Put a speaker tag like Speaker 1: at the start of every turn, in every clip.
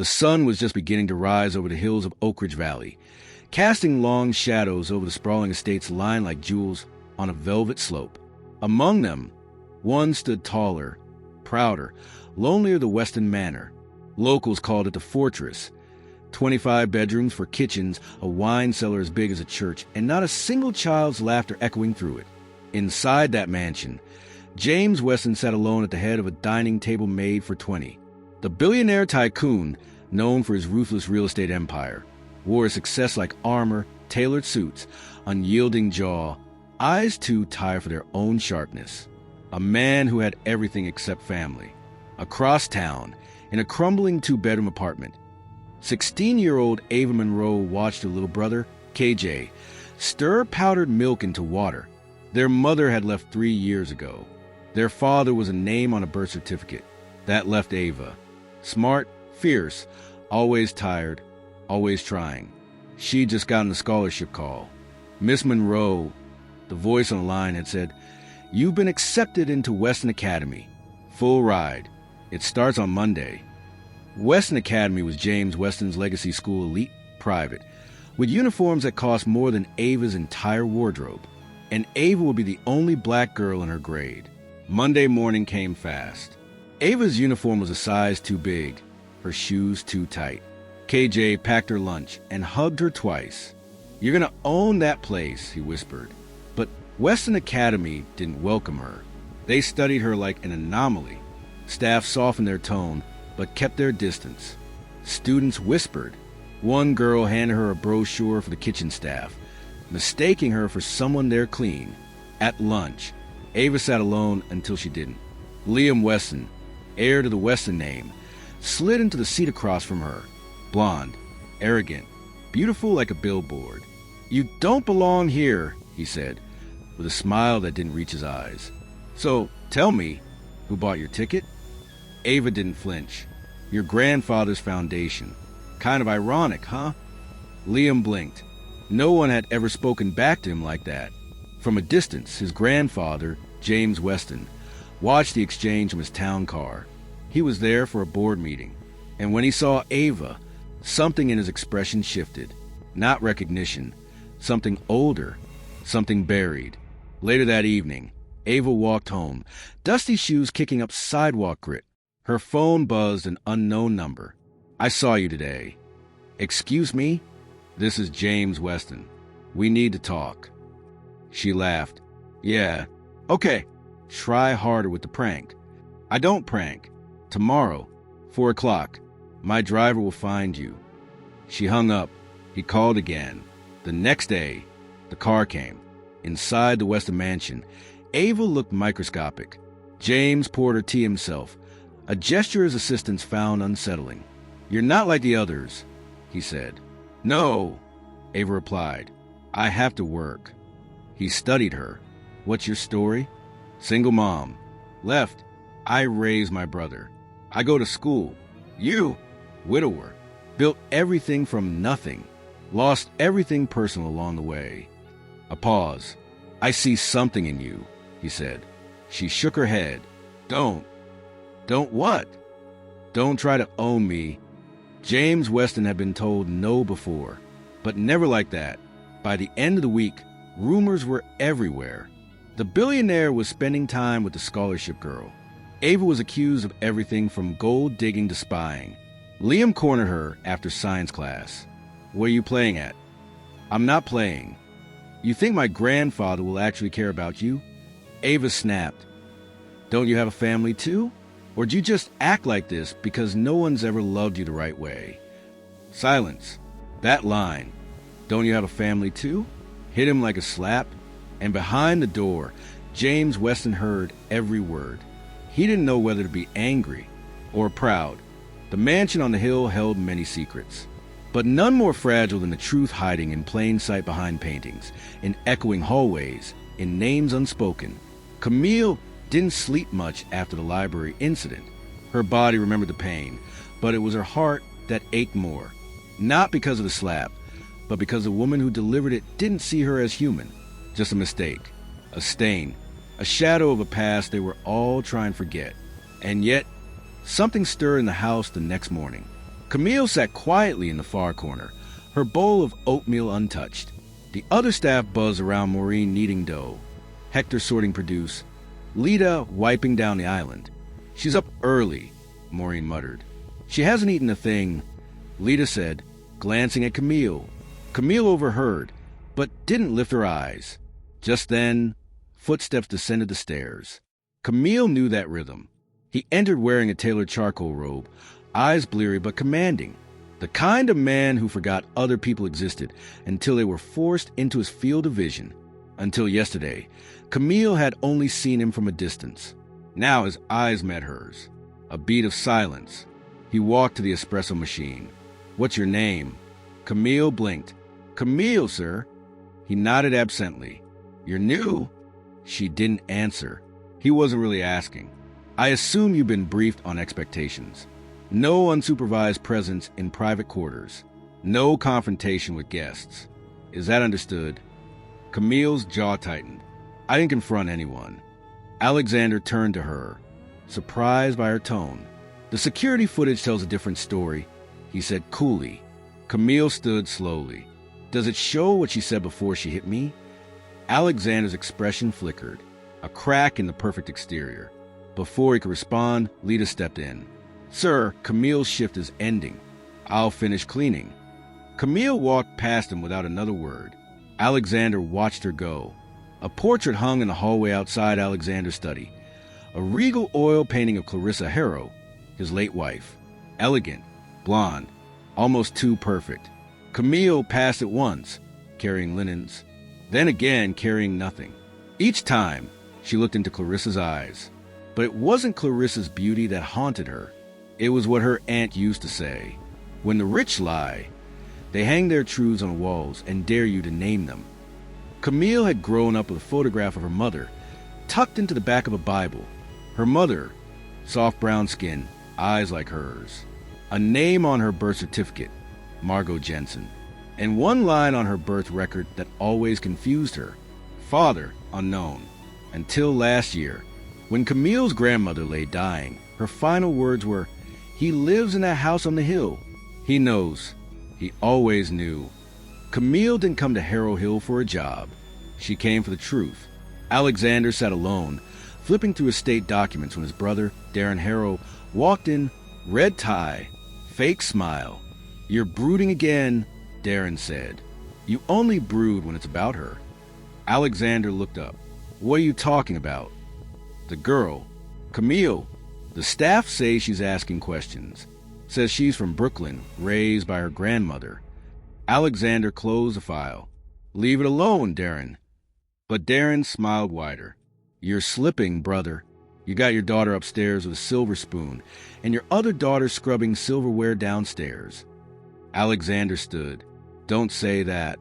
Speaker 1: The sun was just beginning to rise over the hills of Oak Ridge Valley, casting long shadows over the sprawling estates lying like jewels on a velvet slope. Among them, one stood taller, prouder, lonelier, the Weston Manor. Locals called it the Fortress. 25 bedrooms, 4 kitchens, a wine cellar as big as a church, and not a single child's laughter echoing through it. Inside that mansion, James Weston sat alone at the head of a dining table made for 20. The billionaire tycoon, known for his ruthless real estate empire, wore his success like armor, tailored suits, unyielding jaw, eyes too tired for their own sharpness. A man who had everything except family. Across town, in a crumbling 2-bedroom apartment, 16-year-old Ava Monroe watched her little brother, KJ, stir powdered milk into water. Their mother had left 3 years ago. Their father was a name on a birth certificate. That left Ava. Smart, fierce, always tired, always trying. She'd just gotten a scholarship call. Miss Monroe, the voice on the line, had said, "You've been accepted into Weston Academy. Full ride. It starts on Monday." Weston Academy was James Weston's legacy school, elite, private, with uniforms that cost more than Ava's entire wardrobe. And Ava would be the only black girl in her grade. Monday morning came fast. Ava's uniform was a size too big, her shoes too tight. KJ packed her lunch and hugged her twice. "You're gonna own that place," he whispered. But Weston Academy didn't welcome her. They studied her like an anomaly. Staff softened their tone, but kept their distance. Students whispered. One girl handed her a brochure for the kitchen staff, mistaking her for someone there clean. At lunch, Ava sat alone until she didn't. Liam Weston, heir to the Weston name, slid into the seat across from her. Blonde, arrogant, beautiful like a billboard. "You don't belong here," he said, with a smile that didn't reach his eyes. "So, tell me, who bought your ticket?" Ava didn't flinch. "Your grandfather's foundation. Kind of ironic, huh?" Liam blinked. No one had ever spoken back to him like that. From a distance, his grandfather, James Weston, watched the exchange from his town car. He was there for a board meeting, and when he saw Ava, something in his expression shifted. Not recognition, something older, something buried. Later that evening, Ava walked home, dusty shoes kicking up sidewalk grit. Her phone buzzed an unknown number. "I saw you today." "Excuse me? This is James Weston. We need to talk." She laughed. "Yeah, okay. Try harder with the prank." "I don't prank. Tomorrow, 4 o'clock. My driver will find you." She hung up. He called again. The next day, the car came. Inside the Weston mansion, Ava looked microscopic. James poured her tea himself, a gesture his assistants found unsettling. "You're not like the others," he said. "No," Ava replied. "I have to work." He studied her. "What's your story?" "Single mom. Left. I raised my brother. I go to school. You, widower. Built everything from nothing. Lost everything personal along the way." A pause. "I see something in you," he said. She shook her head. Don't what?" "Don't try to own me." James Weston had been told no before, but never like that. By the end of the week, rumors were everywhere. The billionaire was spending time with the scholarship girl. Ava was accused of everything from gold digging to spying. Liam cornered her after science class. "What are you playing at?" "I'm not playing." "You think my grandfather will actually care about you?" Ava snapped. "Don't you have a family too? Or do you just act like this because no one's ever loved you the right way?" Silence. That line, "Don't you have a family too?" hit him like a slap, and behind the door, James Weston heard every word. He didn't know whether to be angry or proud. The mansion on the hill held many secrets, but none more fragile than the truth hiding in plain sight behind paintings, in echoing hallways, in names unspoken. Camille didn't sleep much after the library incident. Her body remembered the pain, but it was her heart that ached more. Not because of the slap, but because the woman who delivered it didn't see her as human. Just a mistake, a stain, a shadow of a past they were all trying to forget. And yet, something stirred in the house the next morning. Camille sat quietly in the far corner, her bowl of oatmeal untouched. The other staff buzzed around Maureen kneading dough, Hector sorting produce, Lita wiping down the island. "She's up early," Maureen muttered. "She hasn't eaten a thing," Lita said, glancing at Camille. Camille overheard, but didn't lift her eyes. Just then, footsteps descended the stairs. Camille knew that rhythm. He entered wearing a tailored charcoal robe, eyes bleary but commanding. The kind of man who forgot other people existed until they were forced into his field of vision. Until yesterday, Camille had only seen him from a distance. Now his eyes met hers. A beat of silence. He walked to the espresso machine. "What's your name?" Camille blinked. "Camille, sir." He nodded absently. "You're new?" She didn't answer. He wasn't really asking. "I assume you've been briefed on expectations. No unsupervised presence in private quarters. No confrontation with guests. Is that understood?" Camille's jaw tightened. "I didn't confront anyone." Alexander turned to her, surprised by her tone. "The security footage tells a different story," he said coolly. Camille stood slowly. "Does it show what she said before she hit me?" Alexander's expression flickered, a crack in the perfect exterior. Before he could respond, Lita stepped in. "Sir, Camille's shift is ending. I'll finish cleaning." Camille walked past him without another word. Alexander watched her go. A portrait hung in the hallway outside Alexander's study. A regal oil painting of Clarissa Harrow, his late wife. Elegant, blonde, almost too perfect. Camille passed it once, carrying linens, then again carrying nothing. Each time, she looked into Clarissa's eyes. But it wasn't Clarissa's beauty that haunted her. It was what her aunt used to say. When the rich lie, they hang their truths on walls and dare you to name them. Camille had grown up with a photograph of her mother, tucked into the back of a Bible. Her mother, soft brown skin, eyes like hers. A name on her birth certificate, Margot Jensen. And one line on her birth record that always confused her. Father, unknown. Until last year, when Camille's grandmother lay dying, her final words were, "He lives in that house on the hill." He knows. He always knew. Camille didn't come to Harrow Hill for a job. She came for the truth. Alexander sat alone, flipping through his state documents when his brother, Darren Harrow, walked in, red tie, fake smile. "You're brooding again," Darren said. "You only brood when it's about her." Alexander looked up. "What are you talking about?" "The girl. Camille. The staff say she's asking questions. Says she's from Brooklyn, raised by her grandmother." Alexander closed the file. "Leave it alone, Darren." But Darren smiled wider. "You're slipping, brother. You got your daughter upstairs with a silver spoon, and your other daughter scrubbing silverware downstairs." Alexander stood. "Don't say that."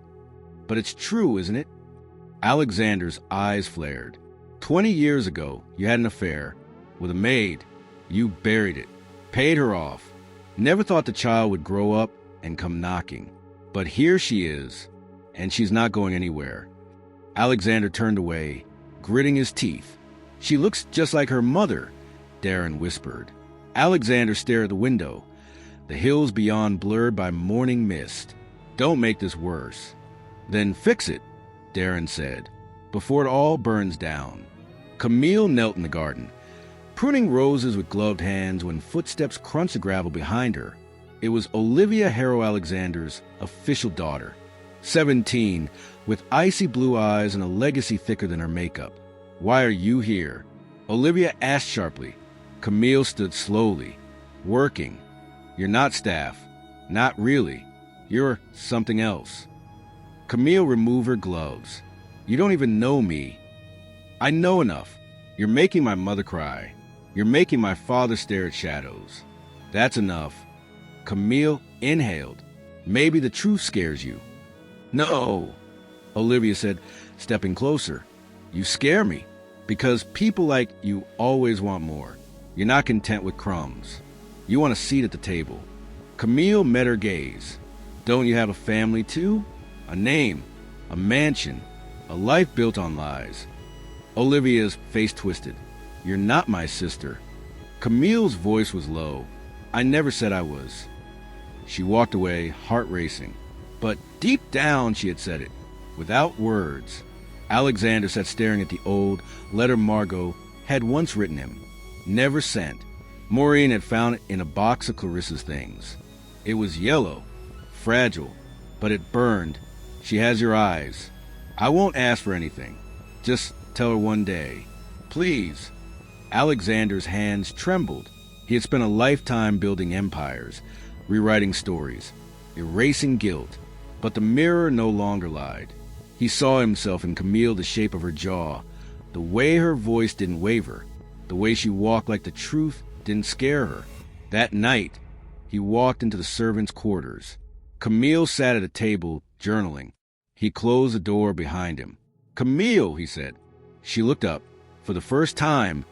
Speaker 1: "But it's true, isn't it?" Alexander's eyes flared. 20 years ago, you had an affair with a maid. You buried it, paid her off. Never thought the child would grow up and come knocking. But here she is, and she's not going anywhere. Alexander turned away, gritting his teeth. "She looks just like her mother," Darren whispered. Alexander stared at the window, the hills beyond blurred by morning mist. "Don't make this worse." "Then fix it," Darren said, "before it all burns down." Camille knelt in the garden, pruning roses with gloved hands when footsteps crunched the gravel behind her. It was Olivia Harrow Alexander's official daughter, 17, with icy blue eyes and a legacy thicker than her makeup. "Why are you here?" Olivia asked sharply. Camille stood slowly. "Working." "You're not staff." "Not really. You're something else." Camille removed her gloves. "You don't even know me." "I know enough. You're making my mother cry. You're making my father stare at shadows. That's enough." Camille inhaled. "Maybe the truth scares you." "No," Olivia said, stepping closer. "You scare me, because people like you always want more. You're not content with crumbs. You want a seat at the table." Camille met her gaze. "Don't you have a family too? A name, a mansion, a life built on lies?" Olivia's face twisted. "You're not my sister." Camille's voice was low. "I never said I was." She walked away, heart racing. But deep down she had said it, without words. Alexander sat staring at the old letter Margot had once written him, never sent. Maureen had found it in a box of Clarissa's things. It was yellow, fragile, but it burned. She has your eyes. I won't ask for anything. Just tell her one day. Please. Alexander's hands trembled. He had spent a lifetime building empires, rewriting stories, erasing guilt. But the mirror no longer lied. He saw himself in Camille, the shape of her jaw, the way her voice didn't waver, the way she walked like the truth didn't scare her. That night, he walked into the servants' quarters. Camille sat at a table, journaling. He closed the door behind him. "Camille," he said. She looked up. For the first time,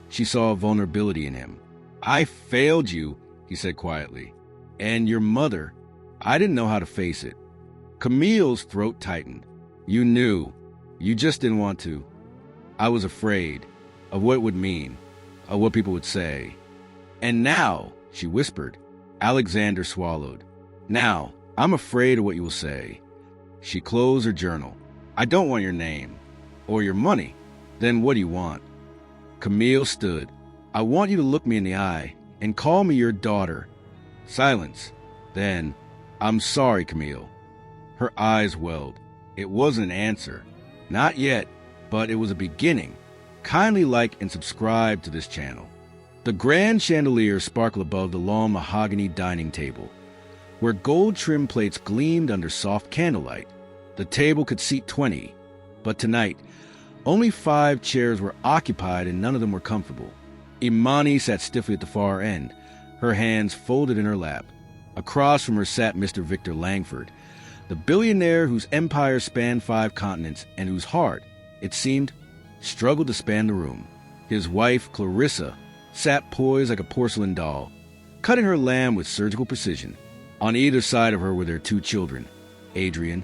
Speaker 1: she saw a vulnerability in him. "I failed you," he said quietly. "And your mother. I didn't know how to face it." Camille's throat tightened. "You knew. You just didn't want to." "I was afraid of what it would mean, of what people would say." "And now," she whispered. Alexander swallowed. "Now, I'm afraid of what you will say." She closed her journal. "I don't want your name. Or your money. Then what do you want?" Camille stood. "I want you to look me in the eye and call me your daughter." Silence. Then, "I'm sorry, Camille." Her eyes welled. It wasn't an answer. Not yet, but it was a beginning. Kindly like and subscribe to this channel. The grand chandelier sparkled above the long mahogany dining table, where gold-trimmed plates gleamed under soft candlelight. The table could seat 20, but tonight, only 5 chairs were occupied and none of them were comfortable. Imani sat stiffly at the far end, her hands folded in her lap. Across from her sat Mr. Victor Langford, the billionaire whose empire spanned 5 continents and whose heart, it seemed, struggled to span the room. His wife, Clarissa, sat poised like a porcelain doll, cutting her lamb with surgical precision. On either side of her were their 2 children, Adrian,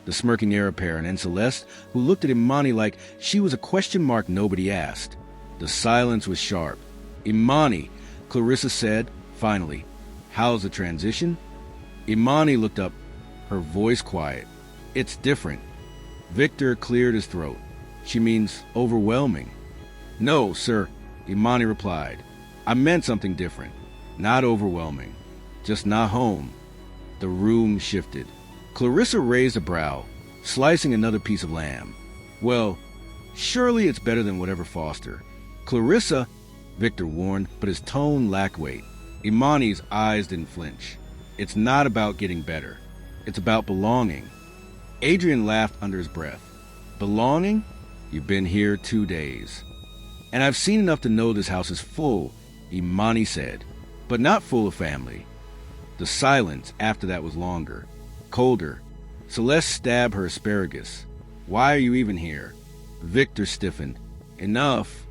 Speaker 1: the smirking heir apparent, and Celeste, who looked at Imani like she was a question mark nobody asked. The silence was sharp. "Imani," Clarissa said, finally, "how's the transition?" Imani looked up, her voice quiet. "It's different." Victor cleared his throat. "She means overwhelming." "No, sir," Imani replied. "I meant something different. Not overwhelming. Just not home." The room shifted. Clarissa raised a brow, slicing another piece of lamb. "Well, surely it's better than whatever Foster." "Clarissa," Victor warned, but his tone lacked weight. Imani's eyes didn't flinch. "It's not about getting better. It's about belonging." Adrian laughed under his breath. "Belonging? You've been here 2 days. And I've seen enough to know this house is full," Imani said, "but not full of family." The silence after that was longer, colder. Celeste stabbed her asparagus. "Why are you even here?" Victor stiffened. "Enough."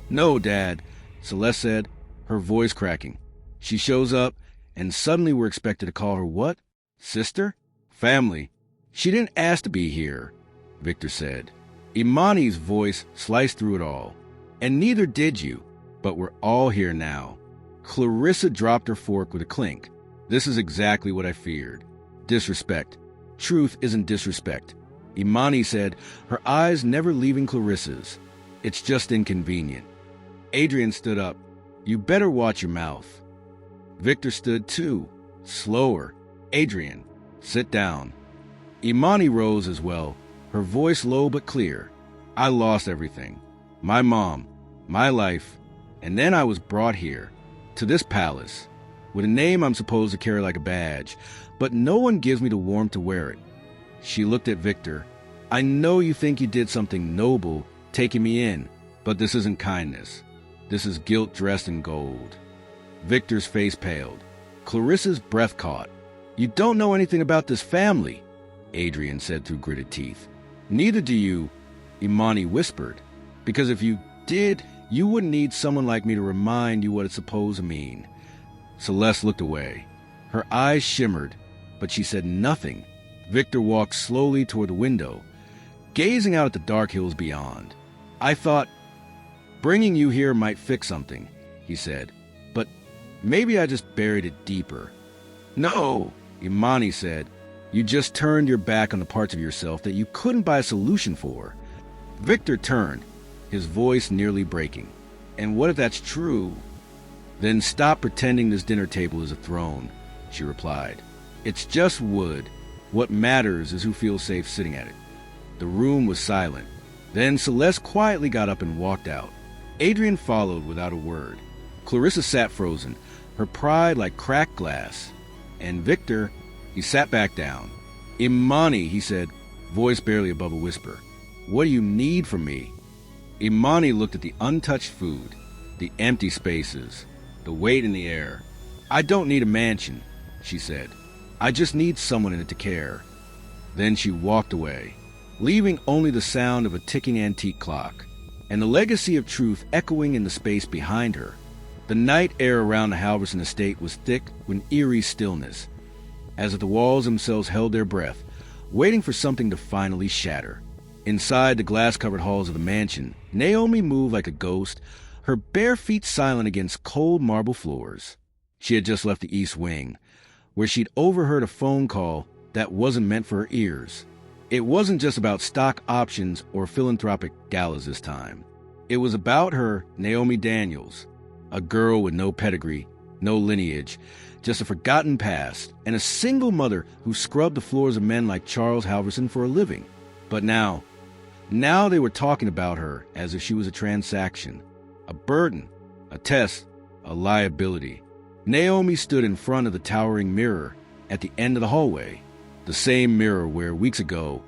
Speaker 1: "No, Dad," Celeste said, her voice cracking. "She shows up, and suddenly we're expected to call her what? Sister? Family. She didn't ask to be here," Victor said. Imani's voice sliced through it all. "And neither did you, but we're all here now." Clarissa dropped her fork with a clink. "This is exactly what I feared. Disrespect. Truth isn't disrespect," Imani said, her eyes never leaving Clarissa's. "It's just inconvenient." Adrian stood up. "You better watch your mouth." Victor stood too, slower. "Adrian, sit down." Imani rose as well, her voice low but clear. "I lost everything. My mom, my life, and then I was brought here, to this palace, with a name I'm supposed to carry like a badge, but no one gives me the warmth to wear it." She looked at Victor. "I know you think you did something noble, taking me in, but this isn't kindness. This is guilt dressed in gold." Victor's face paled. Clarissa's breath caught. "You don't know anything about this family," Adrian said through gritted teeth. "Neither do you," Imani whispered. "Because if you did, you wouldn't need someone like me to remind you what it's supposed to mean." Celeste looked away. Her eyes shimmered, but she said nothing. Victor walked slowly toward the window, gazing out at the dark hills beyond. "I thought bringing you here might fix something," he said, "but maybe I just buried it deeper." No, Imani said. You just turned your back on the parts of yourself that you couldn't buy a solution for. Victor turned, his voice nearly breaking. And what if that's true? Then stop pretending this dinner table is a throne, she replied. It's just wood. What matters is who feels safe sitting at it. The room was silent. Then Celeste quietly got up and walked out. Adrian followed without a word. Clarissa sat frozen, her pride like cracked glass. And Victor, he sat back down. Imani, he said, voice barely above a whisper. What do you need from me? Imani looked at the untouched food, the empty spaces, the weight in the air. I don't need a mansion, she said. I just need someone in it to care. Then she walked away, leaving only the sound of a ticking antique clock, and the legacy of truth echoing in the space behind her. The night air around the Halverson estate was thick with eerie stillness, as if the walls themselves held their breath, waiting for something to finally shatter. Inside the glass-covered halls of the mansion, Naomi moved like a ghost, her bare feet silent against cold marble floors. She had just left the East Wing, where she'd overheard a phone call that wasn't meant for her ears. It wasn't just about stock options or philanthropic galas this time. It was about her, Naomi Daniels, a girl with no pedigree, no lineage, just a forgotten past, and a single mother who scrubbed the floors of men like Charles Halverson for a living. But now they were talking about her as if she was a transaction, a burden, a test, a liability. Naomi stood in front of the towering mirror at the end of the hallway, the same mirror where, weeks ago,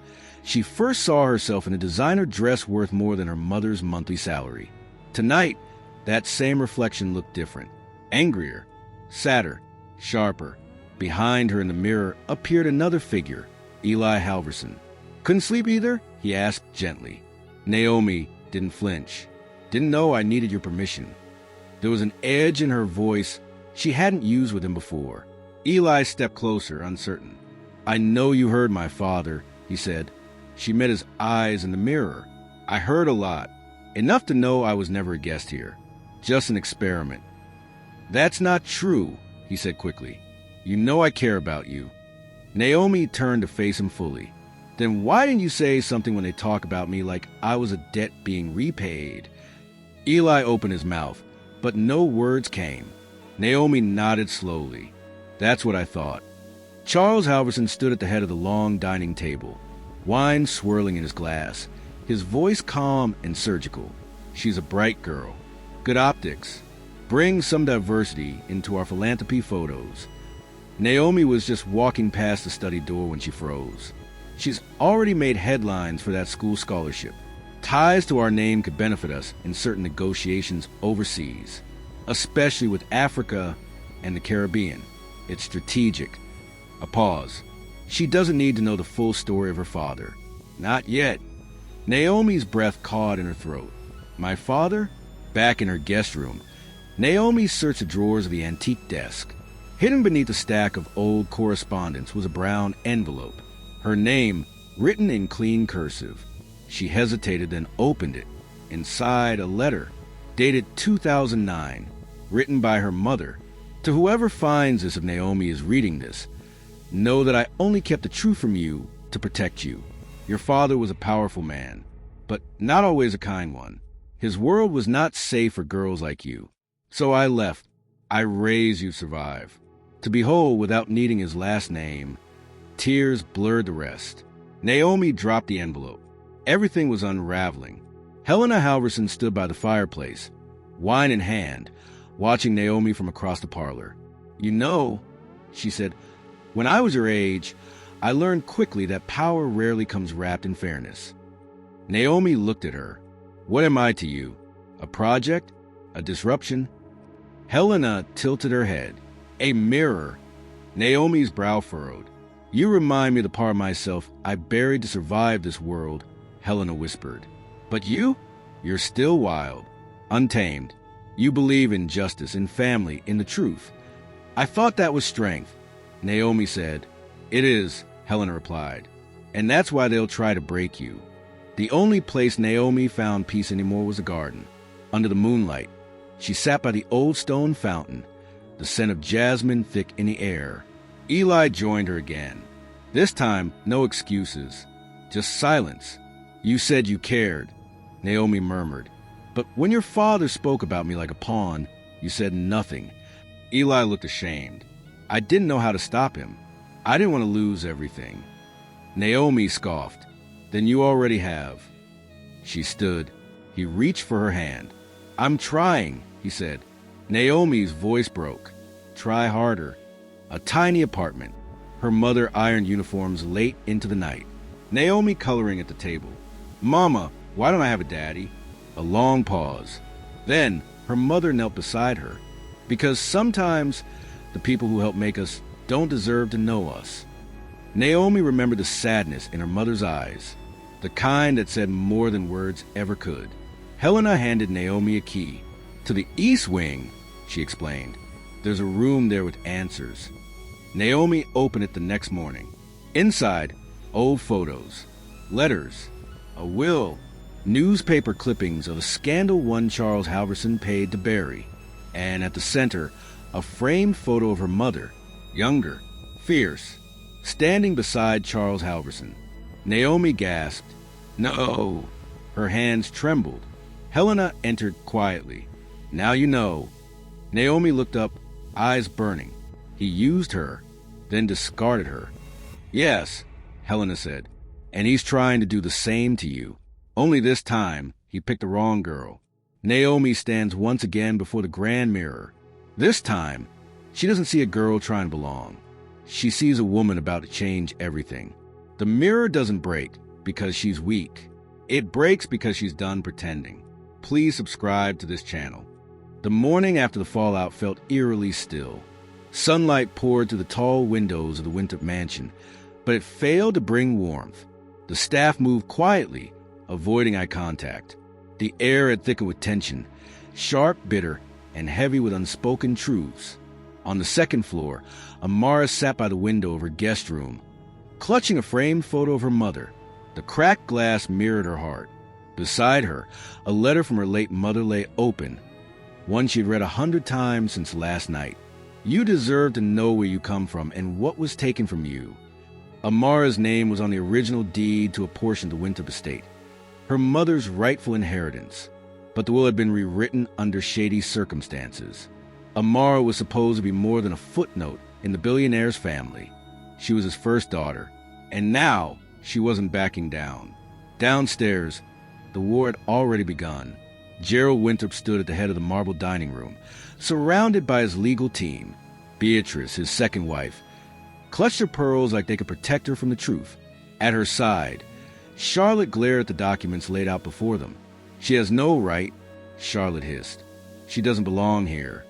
Speaker 1: she first saw herself in a designer dress worth more than her mother's monthly salary. Tonight, that same reflection looked different, angrier, sadder, sharper. Behind her in the mirror appeared another figure, Eli Halverson. Couldn't sleep either? He asked gently. Naomi didn't flinch. Didn't know I needed your permission. There was an edge in her voice she hadn't used with him before. Eli stepped closer, uncertain. I know you heard my father, he said. She met his eyes in the mirror. I heard a lot. Enough to know I was never a guest here. Just an experiment. That's not true, he said quickly. You know I care about you. Naomi turned to face him fully. Then why didn't you say something when they talk about me like I was a debt being repaid? Eli opened his mouth, but no words came. Naomi nodded slowly. That's what I thought. Charles Halverson stood at the head of the long dining table, wine swirling in his glass, his voice calm and surgical. She's a bright girl. Good optics. Bring some diversity into our philanthropy photos. Naomi was just walking past the study door when she froze. She's already made headlines for that school scholarship. Ties to our name could benefit us in certain negotiations overseas, especially with Africa and the Caribbean. It's strategic. A pause. She doesn't need to know the full story of her father. Not yet. Naomi's breath caught in her throat. My father? Back in her guest room, Naomi searched the drawers of the antique desk. Hidden beneath a stack of old correspondence was a brown envelope. Her name, written in clean cursive. She hesitated, then opened it. Inside, a letter, dated 2009, written by her mother. To whoever finds this, if Naomi is reading this, know that I only kept the truth from you to protect you. Your father was a powerful man, but not always a kind one. His world was not safe for girls like you. So I left. I raised you survive. To behold without needing his last name. Tears blurred the rest. Naomi dropped the envelope. Everything was unraveling. Helena Halverson stood by the fireplace, wine in hand, watching Naomi from across the parlor. You know, she said, when I was your age, I learned quickly that power rarely comes wrapped in fairness. Naomi looked at her. What am I to you? A project? A disruption? Helena tilted her head. A mirror. Naomi's brow furrowed. You remind me of the part of myself I buried to survive this world, Helena whispered. But you? You're still wild, untamed. You believe in justice, in family, in the truth. I thought that was strength. Naomi said. It is, Helena replied. And that's why they'll try to break you. The only place Naomi found peace anymore was the garden, under the moonlight. She sat by the old stone fountain, the scent of jasmine thick in the air. Eli joined her again. This time, no excuses. Just silence. You said you cared, Naomi murmured. But when your father spoke about me like a pawn, you said nothing. Eli looked ashamed. I didn't know how to stop him. I didn't want to lose everything. Naomi scoffed. Then you already have. She stood. He reached for her hand. I'm trying, he said. Naomi's voice broke. Try harder. A tiny apartment. Her mother ironed uniforms late into the night. Naomi coloring at the table. Mama, why don't I have a daddy? A long pause. Then her mother knelt beside her. Because sometimes the people who help make us don't deserve to know us. Naomi remembered the sadness in her mother's eyes, the kind that said more than words ever could. Helena handed Naomi a key. To the east wing, she explained. There's a room there with answers. Naomi opened it the next morning. Inside, old photos, letters, a will, newspaper clippings of a scandal one Charles Halverson paid to bury, and at the center, a framed photo of her mother, younger, fierce, standing beside Charles Halverson. Naomi gasped, No! Her hands trembled. Helena entered quietly. Now you know. Naomi looked up, eyes burning. He used her, then discarded her. Yes, Helena said, and he's trying to do the same to you. Only this time, he picked the wrong girl. Naomi stands once again before the grand mirror. This time, she doesn't see a girl trying to belong. She sees a woman about to change everything. The mirror doesn't break because she's weak. It breaks because she's done pretending. Please subscribe to this channel. The morning after the fallout felt eerily still. Sunlight poured through the tall windows of the Winthrop mansion, but it failed to bring warmth. The staff moved quietly, avoiding eye contact. The air had thickened with tension, sharp, bitter, and heavy with unspoken truths. On the second floor, Amara sat by the window of her guest room, clutching a framed photo of her mother. The cracked glass mirrored her heart. Beside her, a letter from her late mother lay open, one she'd read 100 times since last night. You deserve to know where you come from and what was taken from you. Amara's name was on the original deed to a portion of the Winthrop estate, her mother's rightful inheritance, but the will had been rewritten under shady circumstances. Amara was supposed to be more than a footnote in the billionaire's family. She was his first daughter, and now she wasn't backing down. Downstairs, the war had already begun. Gerald Winthrop stood at the head of the marble dining room, surrounded by his legal team. Beatrice, his second wife, clutched her pearls like they could protect her from the truth. At her side, Charlotte glared at the documents laid out before them. She has no right, Charlotte hissed. She doesn't belong here.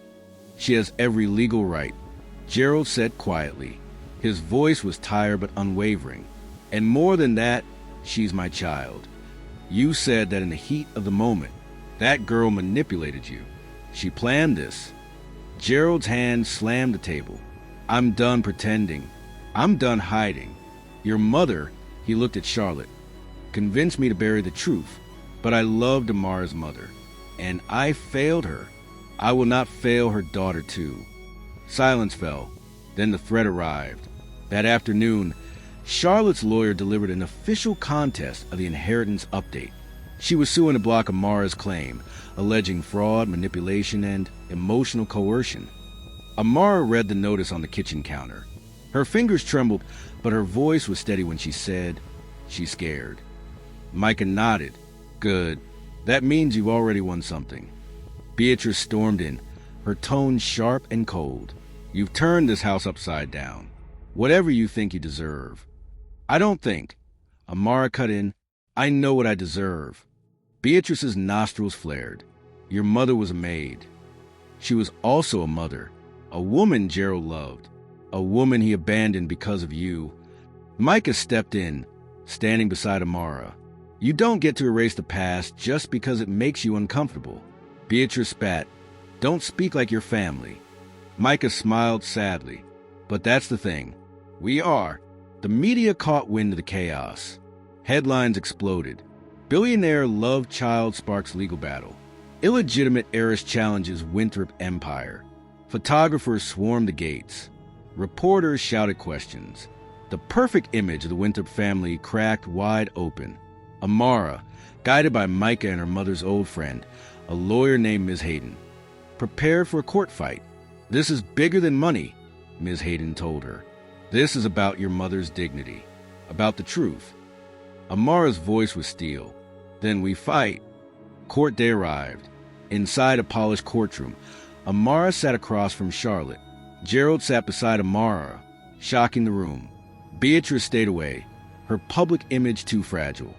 Speaker 1: She has every legal right, Gerald said quietly. His voice was tired but unwavering. And more than that, she's my child. You said that in the heat of the moment, that girl manipulated you. She planned this. Gerald's hand slammed the table. I'm done pretending. I'm done hiding. Your mother, he looked at Charlotte, convinced me to bury the truth, but I loved Amara's mother, and I failed her. I will not fail her daughter too. Silence fell. Then the threat arrived. That afternoon, Charlotte's lawyer delivered an official contest of the inheritance update. She was suing to block Amara's claim, alleging fraud, manipulation, and emotional coercion. Amara read the notice on the kitchen counter. Her fingers trembled, but her voice was steady when she said, she's scared. Micah nodded. Good. That means you've already won something. Beatrice stormed in, her tone sharp and cold. You've turned this house upside down. Whatever you think you deserve. I don't think. Amara cut in. I know what I deserve. Beatrice's nostrils flared. Your mother was a maid. She was also a mother, a woman Gerald loved, a woman he abandoned because of you. Micah stepped in, standing beside Amara. You don't get to erase the past just because it makes you uncomfortable. Beatrice spat. Don't speak like your family. Micah smiled sadly. But that's the thing. We are. The media caught wind of the chaos. Headlines exploded. Billionaire love child sparks legal battle. Illegitimate heiress challenges Winthrop empire. Photographers swarmed the gates. Reporters shouted questions. The perfect image of the Winthrop family cracked wide open. Amara, guided by Micah and her mother's old friend, a lawyer named Ms. Hayden, prepared for a court fight. "This is bigger than money," Ms. Hayden told her. "This is about your mother's dignity, about the truth." Amara's voice was steel. "Then we fight." Court day arrived. Inside a polished courtroom, Amara sat across from Charlotte. Gerald sat beside Amara, shocking the room. Beatrice stayed away, her public image too fragile.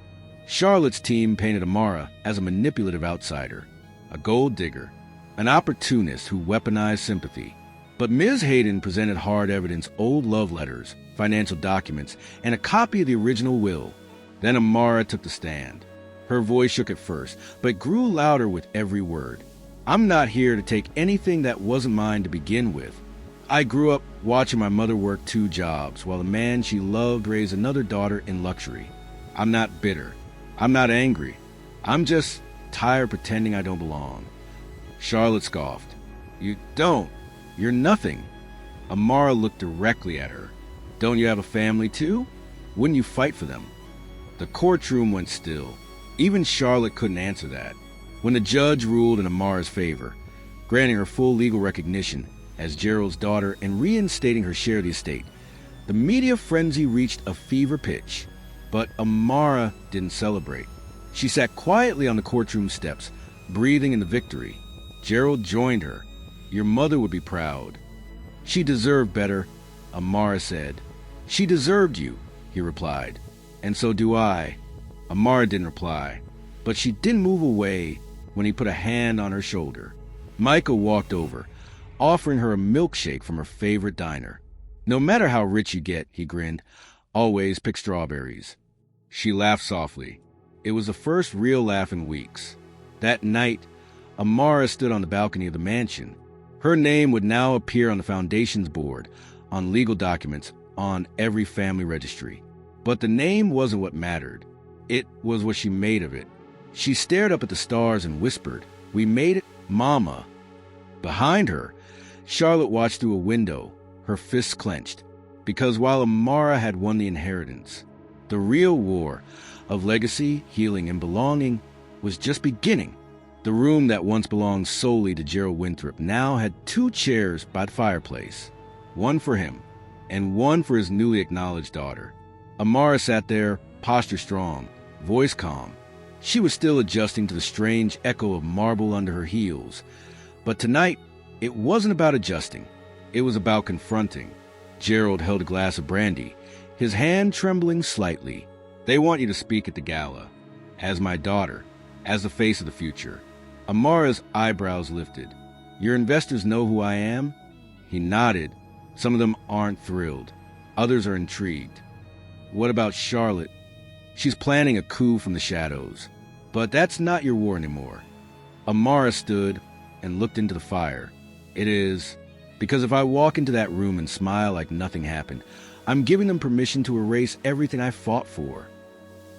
Speaker 1: Charlotte's team painted Amara as a manipulative outsider, a gold digger, an opportunist who weaponized sympathy. But Ms. Hayden presented hard evidence, old love letters, financial documents, and a copy of the original will. Then Amara took the stand. Her voice shook at first, but grew louder with every word. "I'm not here to take anything that wasn't mine to begin with. I grew up watching my mother work 2 jobs while the man she loved raised another daughter in luxury. I'm not bitter. I'm not angry. I'm just tired pretending I don't belong." Charlotte scoffed. "You don't. You're nothing." Amara looked directly at her. "Don't you have a family too? Wouldn't you fight for them?" The courtroom went still. Even Charlotte couldn't answer that. When the judge ruled in Amara's favor, granting her full legal recognition as Gerald's daughter and reinstating her share of the estate, the media frenzy reached a fever pitch. But Amara didn't celebrate. She sat quietly on the courtroom steps, breathing in the victory. Gerald joined her. "Your mother would be proud." "She deserved better," Amara said. "She deserved you," he replied. "And so do I." Amara didn't reply, but she didn't move away when he put a hand on her shoulder. Micah walked over, offering her a milkshake from her favorite diner. "No matter how rich you get," he grinned, "always pick strawberries." She laughed softly. It was the first real laugh in weeks. That night, Amara stood on the balcony of the mansion. Her name would now appear on the foundation's board, on legal documents, on every family registry. But the name wasn't what mattered. It was what she made of it. She stared up at the stars and whispered, "We made it, Mama." Behind her, Charlotte watched through a window, her fists clenched, because while Amara had won the inheritance, the real war of legacy, healing, and belonging was just beginning. The room that once belonged solely to Gerald Winthrop now had 2 chairs by the fireplace, one for him and one for his newly acknowledged daughter. Amara sat there, posture strong, voice calm. She was still adjusting to the strange echo of marble under her heels. But tonight, it wasn't about adjusting. It was about confronting. Gerald held a glass of brandy, his hand trembling slightly. "They want you to speak at the gala. As my daughter, as the face of the future." Amara's eyebrows lifted. "Your investors know who I am?" He nodded. Some of them aren't thrilled. Others are intrigued. "What about Charlotte?" "She's planning a coup from the shadows. But that's not your war anymore." Amara stood and looked into the fire. "It is. Because if I walk into that room and smile like nothing happened, I'm giving them permission to erase everything I fought for."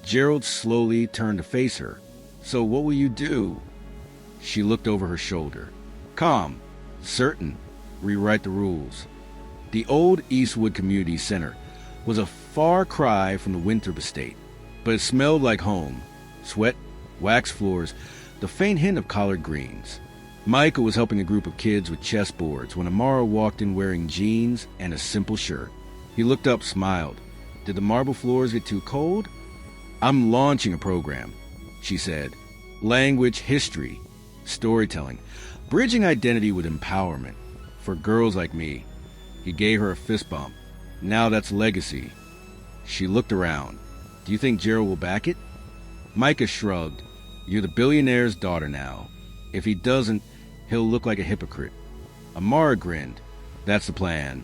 Speaker 1: Gerald slowly turned to face her. "So what will you do?" She looked over her shoulder. "Calm. Certain. Rewrite the rules." The old Eastwood Community Center was a far cry from the Winthrop estate, but it smelled like home. Sweat, wax floors, the faint hint of collard greens. Micah was helping a group of kids with chessboards when Amara walked in wearing jeans and a simple shirt. He looked up, smiled. "Did the marble floors get too cold?" "I'm launching a program," she said. "Language, history, storytelling, bridging identity with empowerment. For girls like me." He gave her a fist bump. "Now that's legacy." She looked around. "Do you think Gerald will back it?" Micah shrugged. "You're the billionaire's daughter now. If he doesn't, he'll look like a hypocrite." Amara grinned. "That's the plan."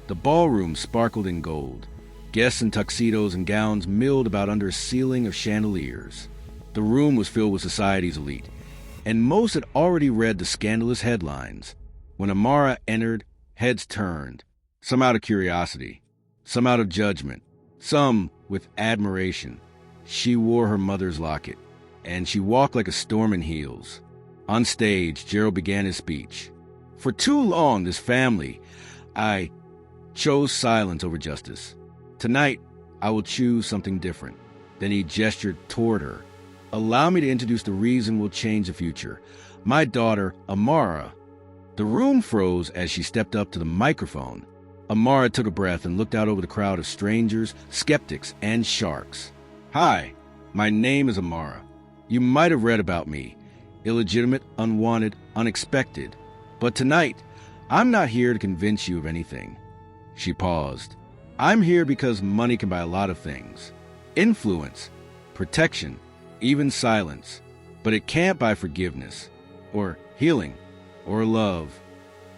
Speaker 1: The ballroom sparkled in gold. Guests in tuxedos and gowns milled about under a ceiling of chandeliers. The room was filled with society's elite, and most had already read the scandalous headlines. When Amara entered, heads turned, some out of curiosity, some out of judgment, some with admiration. She wore her mother's locket, and she walked like a storm in heels. On stage, Gerald began his speech. "For too long, this family, chose silence over justice. Tonight, I will choose something different. Then he gestured toward her. Allow me to introduce the reason we'll change the future. My daughter, Amara. The room froze as she stepped up to the microphone. Amara took a breath and looked out over the crowd of strangers, skeptics, and sharks. Hi, my name is Amara. You might have read about me. Illegitimate, unwanted, unexpected. But tonight, I'm not here to convince you of anything. She paused. I'm here because money can buy a lot of things. Influence, protection, even silence. But it can't buy forgiveness, or healing, or love.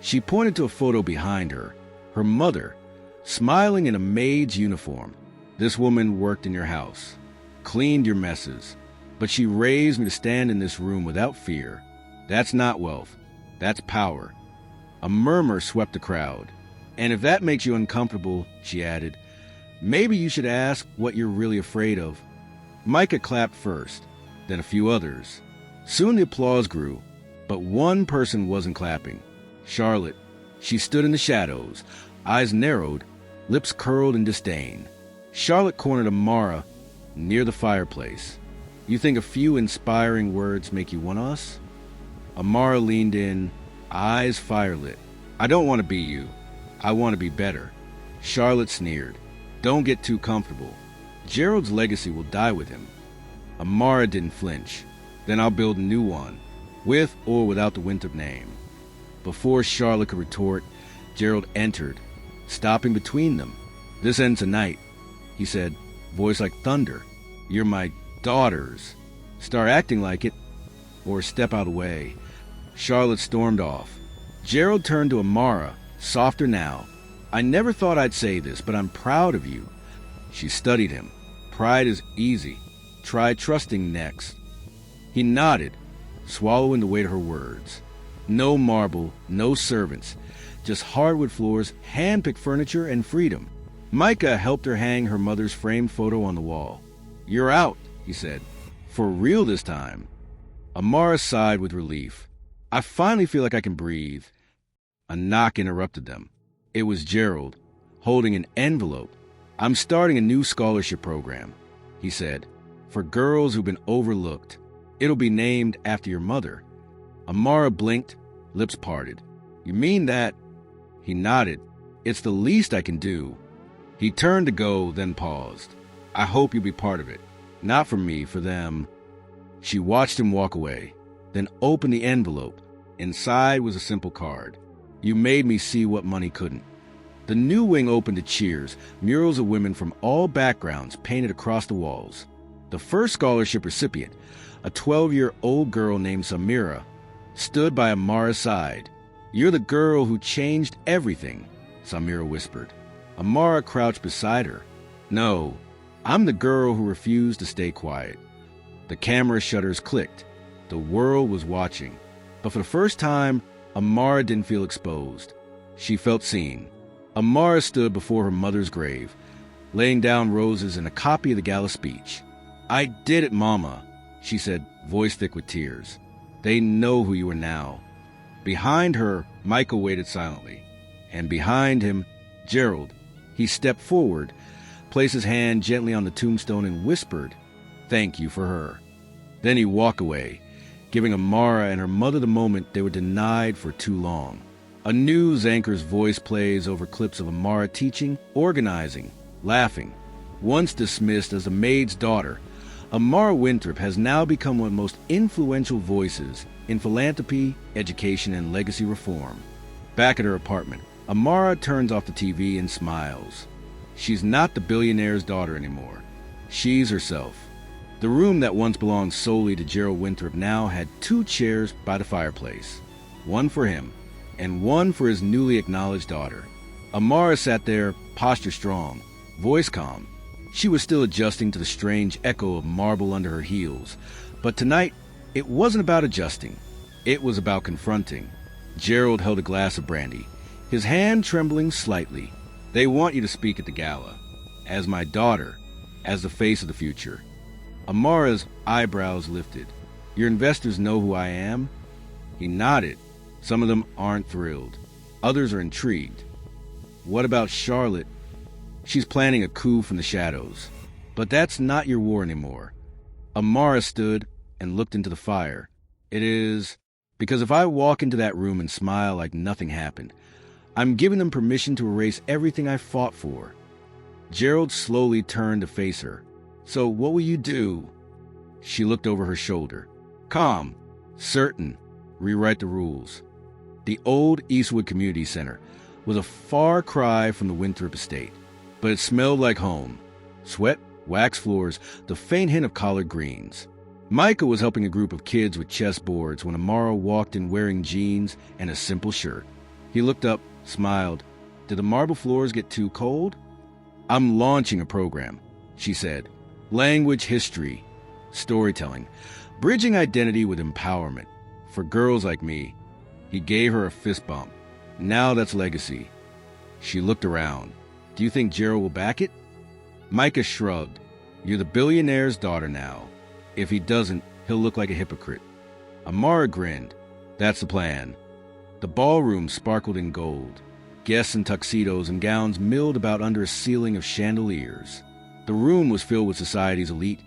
Speaker 1: She pointed to a photo behind her. Her mother, smiling in a maid's uniform. This woman worked in your house, cleaned your messes, but she raised me to stand in this room without fear. That's not wealth. That's power. A murmur swept the crowd. And if that makes you uncomfortable, she added, maybe you should ask what you're really afraid of. Micah clapped first, then a few others. Soon the applause grew, but one person wasn't clapping. Charlotte. She stood in the shadows, eyes narrowed, lips curled in disdain. Charlotte cornered Amara near the fireplace. You think a few inspiring words make you want us? Amara leaned in, eyes firelit. I don't want to be you. I want to be better. Charlotte sneered. Don't get too comfortable. Gerald's legacy will die with him. Amara didn't flinch. Then I'll build a new one, with or without the Winthrop name. Before Charlotte could retort, Gerald entered, stopping between them. This ends tonight, he said, voice like thunder. You're my daughters. Start acting like it, or step out of the way. Charlotte stormed off. Gerald turned to Amara, softer now. I never thought I'd say this, but I'm proud of you. She studied him. Pride is easy. Try trusting next. He nodded, swallowing the weight of her words. No marble, no servants, just hardwood floors, hand-picked furniture, and freedom. Micah helped her hang her mother's framed photo on the wall. You're out, he said. For real this time. Amara sighed with relief. I finally feel like I can breathe. A knock interrupted them. It was Gerald, holding an envelope. I'm starting a new scholarship program, he said, for girls who've been overlooked. It'll be named after your mother. Amara blinked, lips parted. You mean that? He nodded. It's the least I can do. He turned to go, then paused. I hope you'll be part of it. Not for me, for them. She watched him walk away, then opened the envelope. Inside was a simple card. You made me see what money couldn't. The new wing opened to cheers, murals of women from all backgrounds painted across the walls. The first scholarship recipient, a 12-year-old girl named Samira, stood by Amara's side. You're the girl who changed everything, Samira whispered. Amara crouched beside her. No, I'm the girl who refused to stay quiet. The camera shutters clicked. The world was watching. But for the first time, Amara didn't feel exposed. She felt seen. Amara stood before her mother's grave, laying down roses and a copy of the gala speech. I did it, Mama, she said, voice thick with tears. They know who you are now. Behind her, Michael waited silently. And behind him, Gerald. He stepped forward, placed his hand gently on the tombstone and whispered, Thank you for her. Then he walked away, giving Amara and her mother the moment they were denied for too long. A news anchor's voice plays over clips of Amara teaching, organizing, laughing. Once dismissed as a maid's daughter, Amara Winthrop has now become one of the most influential voices in philanthropy, education, and legacy reform. Back at her apartment, Amara turns off the TV and smiles. She's not the billionaire's daughter anymore. She's herself. The room that once belonged solely to Gerald Winthrop now had 2 chairs by the fireplace, one for him and one for his newly acknowledged daughter. Amara sat there, posture strong, voice calm. She was still adjusting to the strange echo of marble under her heels, but tonight it wasn't about adjusting. It was about confronting. Gerald held a glass of brandy, his hand trembling slightly. They want you to speak at the gala, as my daughter, as the face of the future. Amara's eyebrows lifted. Your investors know who I am? He nodded. Some of them aren't thrilled. Others are intrigued. What about Charlotte? She's planning a coup from the shadows. But that's not your war anymore. Amara stood and looked into the fire. It is because if I walk into that room and smile like nothing happened, I'm giving them permission to erase everything I fought for. Gerald slowly turned to face her. So what will you do? She looked over her shoulder. Calm, certain, rewrite the rules. The old Eastwood Community Center was a far cry from the Winthrop estate, but it smelled like home. Sweat, wax floors, the faint hint of collard greens. Micah was helping a group of kids with chessboards when Amara walked in wearing jeans and a simple shirt. He looked up, smiled. Did the marble floors get too cold? I'm launching a program, she said. Language history, storytelling, bridging identity with empowerment. For girls like me. He gave her a fist bump. Now that's legacy. She looked around. Do you think Gerald will back it? Micah shrugged. You're the billionaire's daughter now. If he doesn't, he'll look like a hypocrite. Amara grinned. That's the plan. The ballroom sparkled in gold. Guests in tuxedos and gowns milled about under a ceiling of chandeliers. The room was filled with society's elite,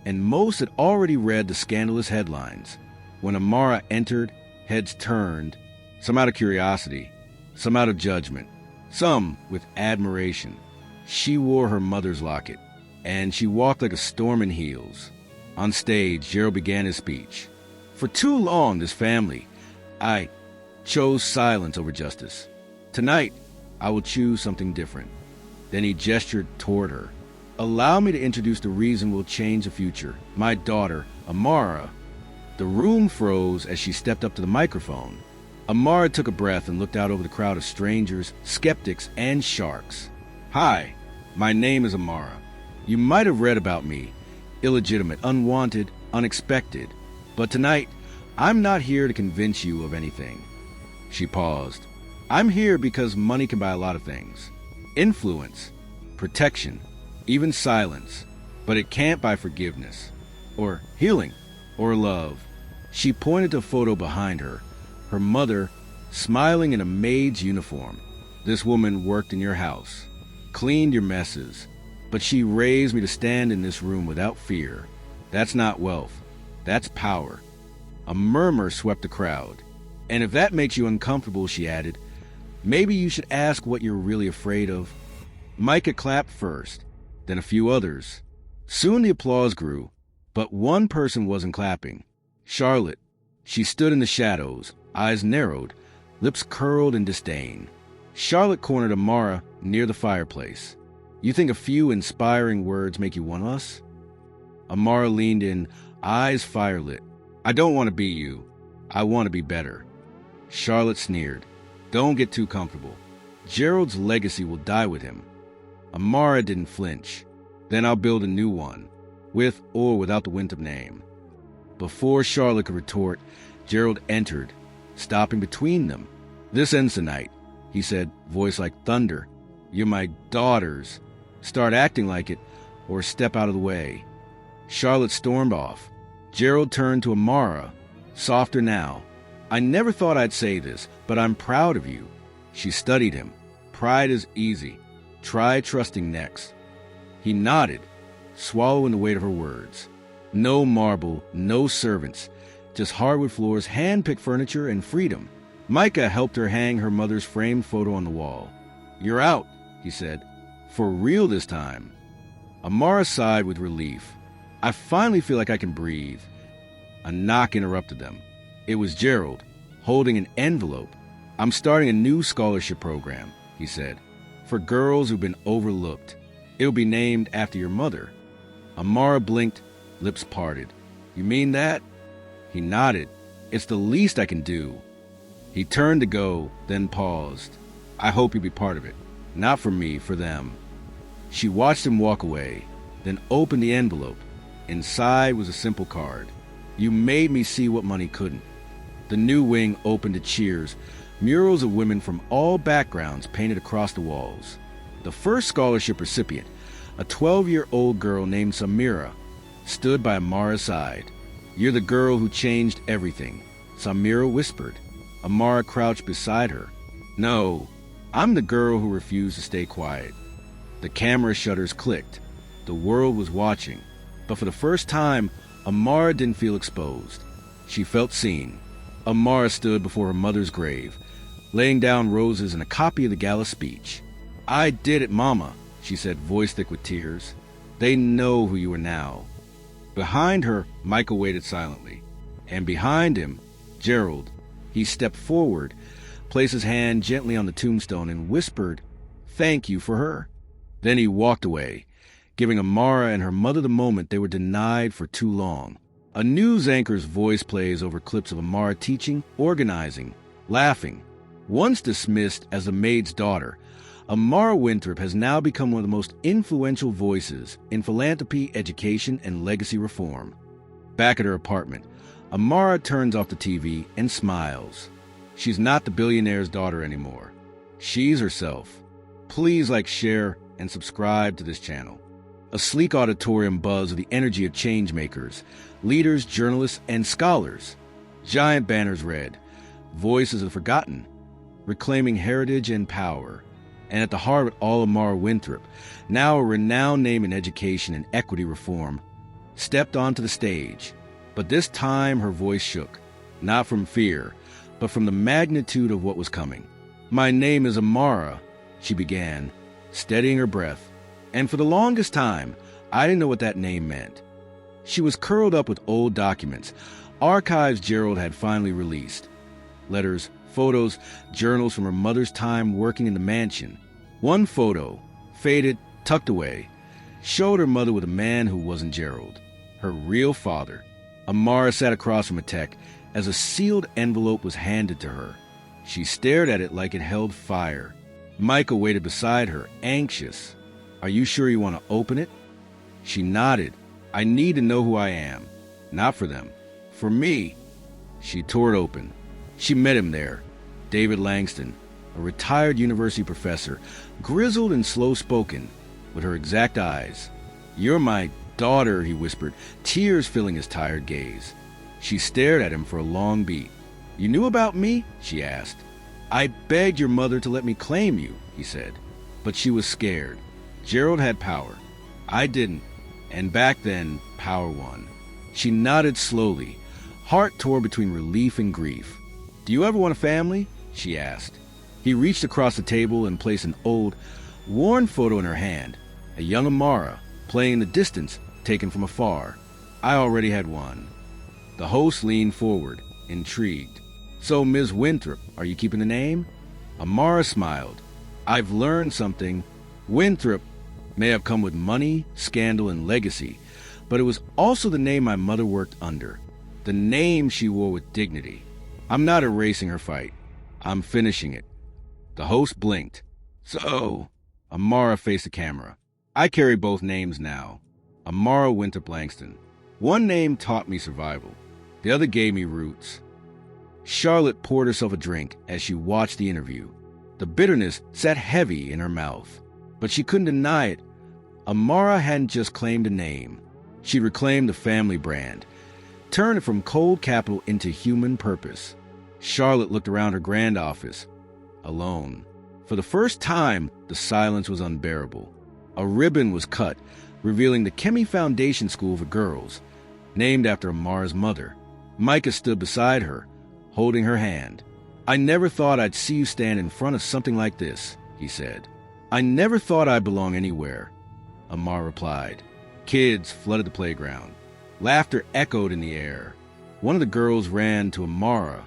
Speaker 1: and most had already read the scandalous headlines. When Amara entered, heads turned, some out of curiosity, some out of judgment, some with admiration. She wore her mother's locket, and she walked like a storm in heels. On stage, Gerald began his speech. For too long, this family, I chose silence over justice. Tonight, I will choose something different. Then he gestured toward her. Allow me to introduce the reason we'll change the future. My daughter, Amara. The room froze as she stepped up to the microphone. Amara took a breath and looked out over the crowd of strangers, skeptics, and sharks. Hi, my name is Amara. You might have read about me. Illegitimate, unwanted, unexpected. But tonight, I'm not here to convince you of anything. She paused. I'm here because money can buy a lot of things. Influence, protection, even silence. But it can't buy forgiveness, or healing, or love. She pointed to a photo behind her, her mother smiling in a maid's uniform. This woman worked in your house, cleaned your messes, but she raised me to stand in this room without fear. That's not wealth, that's power. A murmur swept the crowd. And if that makes you uncomfortable, she added, maybe you should ask what you're really afraid of. Micah clapped first, then a few others. Soon the applause grew, but one person wasn't clapping. Charlotte. She stood in the shadows, eyes narrowed, lips curled in disdain. Charlotte cornered Amara near the fireplace. You think a few inspiring words make you want us? Amara leaned in, eyes firelit. I don't want to be you. I want to be better. Charlotte sneered. Don't get too comfortable. Gerald's legacy will die with him. Amara didn't flinch. Then I'll build a new one, with or without the Winthrop name. Before Charlotte could retort, Gerald entered, stopping between them. This ends tonight, he said, voice like thunder. You're my daughters. Start acting like it, or step out of the way. Charlotte stormed off. Gerald turned to Amara, softer now. I never thought I'd say this, but I'm proud of you. She studied him. Pride is easy. Try trusting next. He nodded, swallowing the weight of her words. No marble, no servants, just hardwood floors, hand-picked furniture, and freedom. Micah helped her hang her mother's framed photo on the wall. You're out, he said. For real this time. Amara sighed with relief. I finally feel like I can breathe. A knock interrupted them. It was Gerald, holding an envelope. I'm starting a new scholarship program, he said, for girls who've been overlooked. It'll be named after your mother. Amara blinked, lips parted. You mean that? He nodded. It's the least I can do. He turned to go, then paused. I hope you'll be part of it. Not for me, for them. She watched him walk away, then opened the envelope. Inside was a simple card. You made me see what money couldn't. The new wing opened to cheers, murals of women from all backgrounds painted across the walls. The first scholarship recipient, a 12-year-old girl named Samira, stood by Amara's side. You're the girl who changed everything, Samira whispered. Amara crouched beside her. No, I'm the girl who refused to stay quiet. The camera shutters clicked. The world was watching. But for the first time, Amara didn't feel exposed. She felt seen. Amara stood before her mother's grave, laying down roses and a copy of the gala speech. "I did it, Mama," she said, voice thick with tears. "They know who you are now." Behind her, Michael waited silently. And behind him, Gerald. He stepped forward, placed his hand gently on the tombstone, and whispered, "Thank you for her." Then he walked away, giving Amara and her mother the moment they were denied for too long. A news anchor's voice plays over clips of Amara teaching, organizing, laughing. Once dismissed as the Maid's daughter, Amara Winthrop has now become one of the most influential voices in philanthropy, education, and legacy reform. Back at her apartment, Amara turns off the TV and smiles. She's not the billionaire's daughter anymore. She's herself. Please like, share, and subscribe to this channel. A sleek auditorium buzz with the energy of change makers, leaders, journalists, and scholars. Giant banners read, "Voices of the Forgotten," reclaiming heritage and power. And at the heart of it all, Amara Winthrop, now a renowned name in education and equity reform, stepped onto the stage. But this time her voice shook, not from fear, but from the magnitude of what was coming. "My name is Amara," she began, steadying her breath. And for the longest time, I didn't know what that name meant. She was curled up with old documents, archives Gerald had finally released. Letters, photos, journals from her mother's time working in the mansion. One photo, faded, tucked away, showed her mother with a man who wasn't Gerald, her real father. Amara sat across from Atek as a sealed envelope was handed to her. She stared at it like it held fire. Michael waited beside her, anxious. "Are you sure you want to open it?" She nodded. "I need to know who I am. Not for them. For me." She tore it open. She met him there, David Langston, a retired university professor, grizzled and slow-spoken, with her exact eyes. "You're my daughter," he whispered, tears filling his tired gaze. She stared at him for a long beat. "You knew about me?" she asked. "I begged your mother to let me claim you," he said. But she was scared. Gerald had power. I didn't. And back then, power won. She nodded slowly, heart tore between relief and grief. "Do you ever want a family?" she asked. He reached across the table and placed an old, worn photo in her hand, a young Amara, playing in the distance, taken from afar. I already had one. The host leaned forward, intrigued. "So, Ms. Winthrop, are you keeping the name?" Amara smiled. "I've learned something. Winthrop may have come with money, scandal, and legacy, but it was also the name my mother worked under, the name she wore with dignity. I'm not erasing her fight. I'm finishing it." The host blinked. "So," Amara faced the camera, "I carry both names now. Amara Winthrop Langston. One name taught me survival. The other gave me roots." Charlotte poured herself a drink as she watched the interview. The bitterness sat heavy in her mouth, but she couldn't deny it. Amara hadn't just claimed a name. She reclaimed the family brand, turned it from cold capital into human purpose. Charlotte looked around her grand office, alone. For the first time, the silence was unbearable. A ribbon was cut, revealing the Kemi Foundation School for Girls, named after Amara's mother. Micah stood beside her, holding her hand. "I never thought I'd see you stand in front of something like this," he said. "I never thought I'd belong anywhere," Amara replied. Kids flooded the playground. Laughter echoed in the air. One of the girls ran to Amara,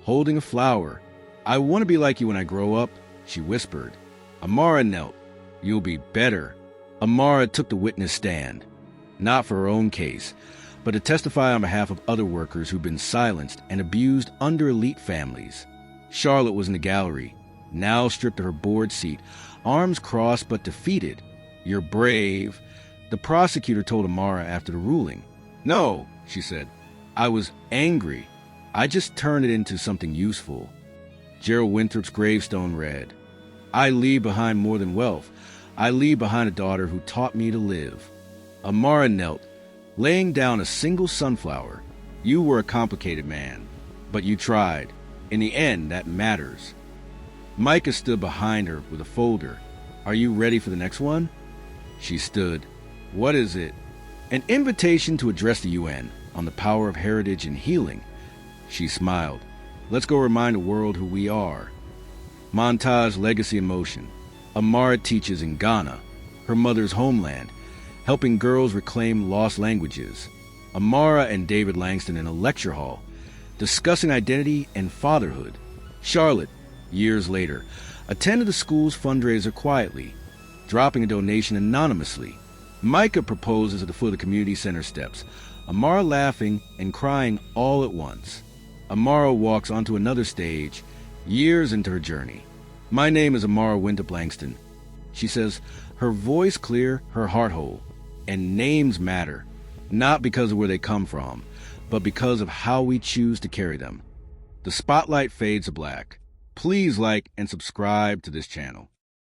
Speaker 1: holding a flower. "I want to be like you when I grow up," she whispered. Amara knelt. "You'll be better." Amara took the witness stand, not for her own case, but to testify on behalf of other workers who'd been silenced and abused under elite families. Charlotte was in the gallery, now stripped of her board seat, arms crossed but defeated. "You're brave," the prosecutor told Amara after the ruling. "No," she said. "I was angry. I just turned it into something useful." Gerald Winthrop's gravestone read, "I leave behind more than wealth. I leave behind a daughter who taught me to live." Amara knelt, laying down a single sunflower. "You were a complicated man, but you tried. In the end, that matters." Micah stood behind her with a folder. Are you ready for the next one? She stood. What is it? An invitation to address the UN on the power of heritage and healing. She smiled. Let's go remind the world who we are. Montage Legacy in Motion. Amara teaches in Ghana, her mother's homeland, helping girls reclaim lost languages. Amara and David Langston in a lecture hall, discussing identity and fatherhood. Charlotte, years later, attended the school's fundraiser quietly, dropping a donation anonymously. Micah proposes at the foot of the community center steps, Amara laughing and crying all at once. Amara walks onto another stage, years into her journey. My name is Amara Winthrop Langston. She says, her voice clear, her heart whole. And names matter, not because of where they come from, but because of how we choose to carry them. The spotlight fades to black. Please like and subscribe to this channel.